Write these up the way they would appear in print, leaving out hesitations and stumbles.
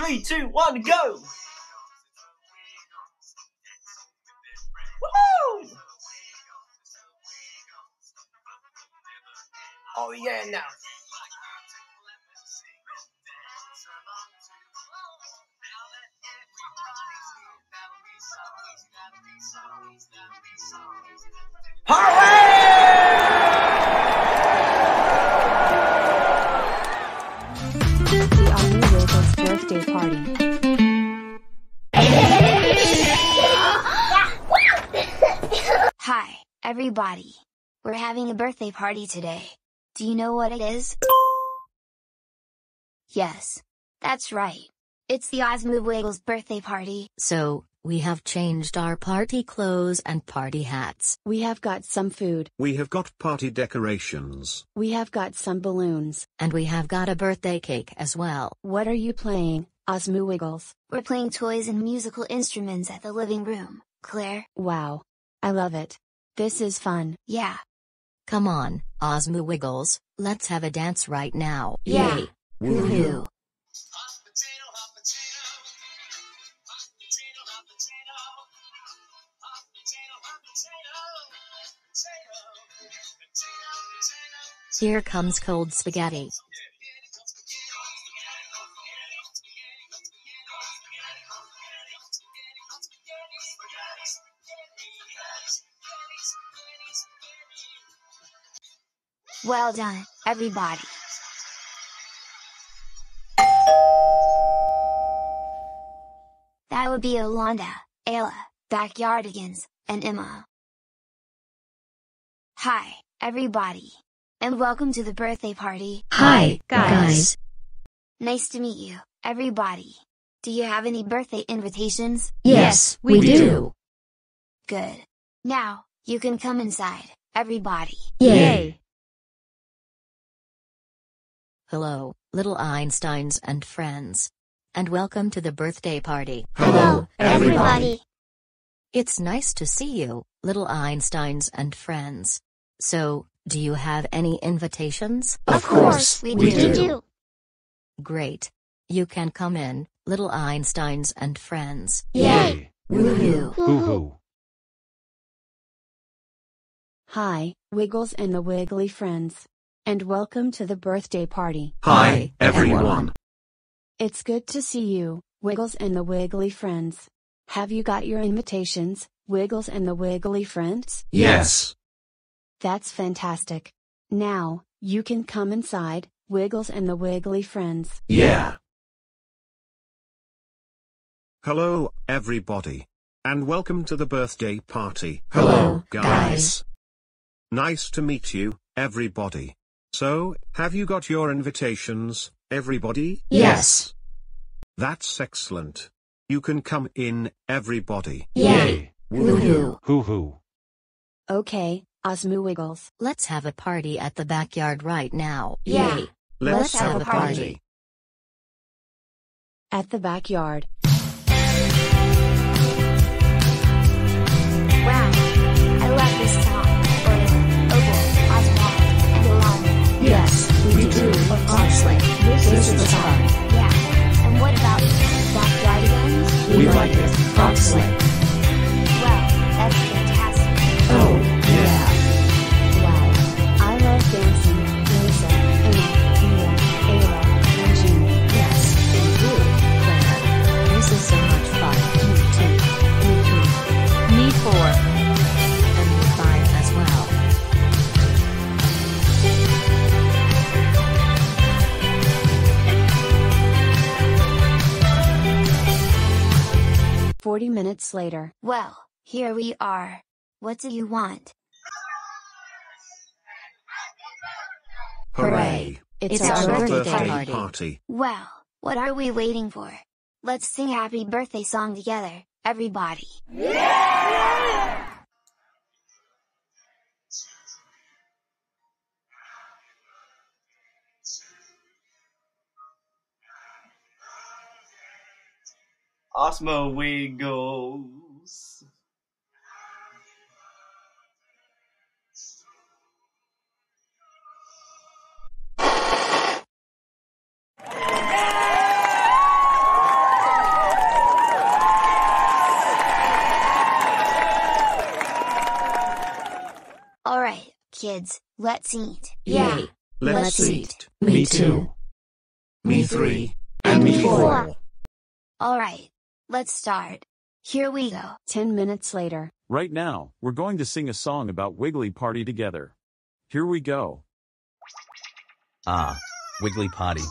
3, 2, 1, go! Woo! Oh yeah, now. The OSMU Wiggles birthday party. Hi, everybody. We're having a birthday party today. Do you know what it is? Yes. That's right. It's the OSMU Wiggles birthday party. So, we have changed our party clothes and party hats. We have got some food. We have got party decorations. We have got some balloons. And we have got a birthday cake as well. What are you playing, OSMU Wiggles? We're playing toys and musical instruments at the living room, Claire. Wow. I love it. This is fun. Yeah. Come on, OSMU Wiggles, let's have a dance right now. Yeah. Yay! Woohoo! Here comes cold spaghetti. Well done, everybody. That would be Olanda, Ayla, Backyardigans, and Emma. Hi, everybody. And welcome to the birthday party. Hi, guys. Nice to meet you, everybody. Do you have any birthday invitations? Yes, we do. Good. Now, you can come inside, everybody. Yay! Hello, little Einsteins and friends. And welcome to the birthday party. Hello, everybody. It's nice to see you, little Einsteins and friends. So, do you have any invitations? Of course, we do. Great. You can come in, little Einsteins and friends. Yay! Woohoo! Hoo-hoo. Hi, Wiggles and the Wiggly friends. And welcome to the birthday party. Hi, everyone. It's good to see you, Wiggles and the Wiggly friends. Have you got your invitations, Wiggles and the Wiggly friends? Yes. That's fantastic. Now, you can come inside, Wiggles and the Wiggly friends. Yeah. Hello, everybody. And welcome to the birthday party. Hello, guys. Nice to meet you, everybody. So, have you got your invitations, everybody? Yes. That's excellent. You can come in, everybody. Yay! Woohoo! Woohoo! Hoo-hoo. Okay, OSMU Wiggles. Let's have a party at the backyard right now. Yeah. Yay! Let's have a party. At the backyard. Wow. I love this song. Orla, Opal, Oswald, and Olanda. Yes, we do. Oxley, this is the song. Yeah. And what about Backyardigans? We like it, Oxley. Well, that's fantastic. Oh, yeah. Wow. I love dancing, Larissa, Emma, Mia, Ayla, and Jean. Yes, we do, Claire. This is so much fun. Me too. Me too. Me 4. And me 5 as well. – 40 minutes later. Well, here we are. What do you want? Hooray! It's It's our our birthday birthday party. Well, what are we waiting for? Let's sing happy birthday song together, everybody. OSMU Wiggles. kids, let's eat. Yay! Let's eat. Me too. Me 3. And me 4. Alright. Let's start. Here we go. 10 minutes later. Right now, we're going to sing a song about Wiggly Party together. Here we go. Ah, Wiggly Party.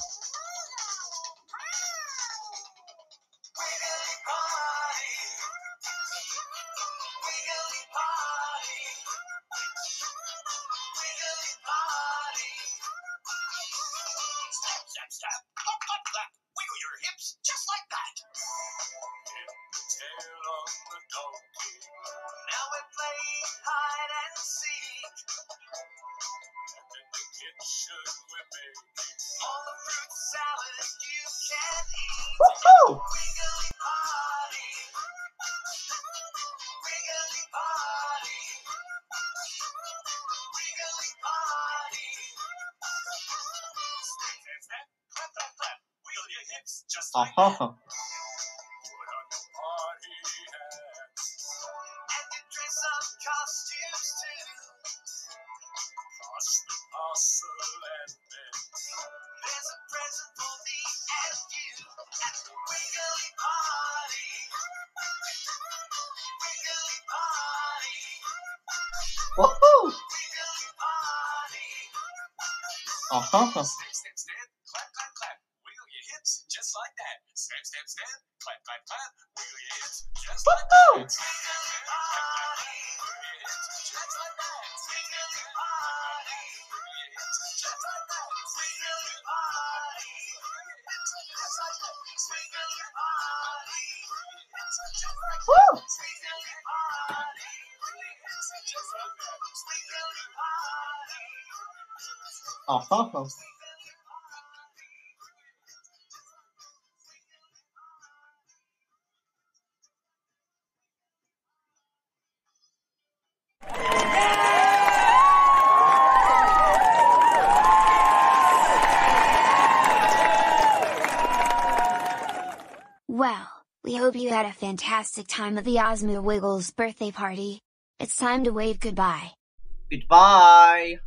Woohoo! Uh-huh. Woohoo! Uh-huh. Woohoo! Woo! Uh-huh. Well, we hope you had a fantastic time at the OSMU Wiggles birthday party. It's time to wave goodbye. Goodbye.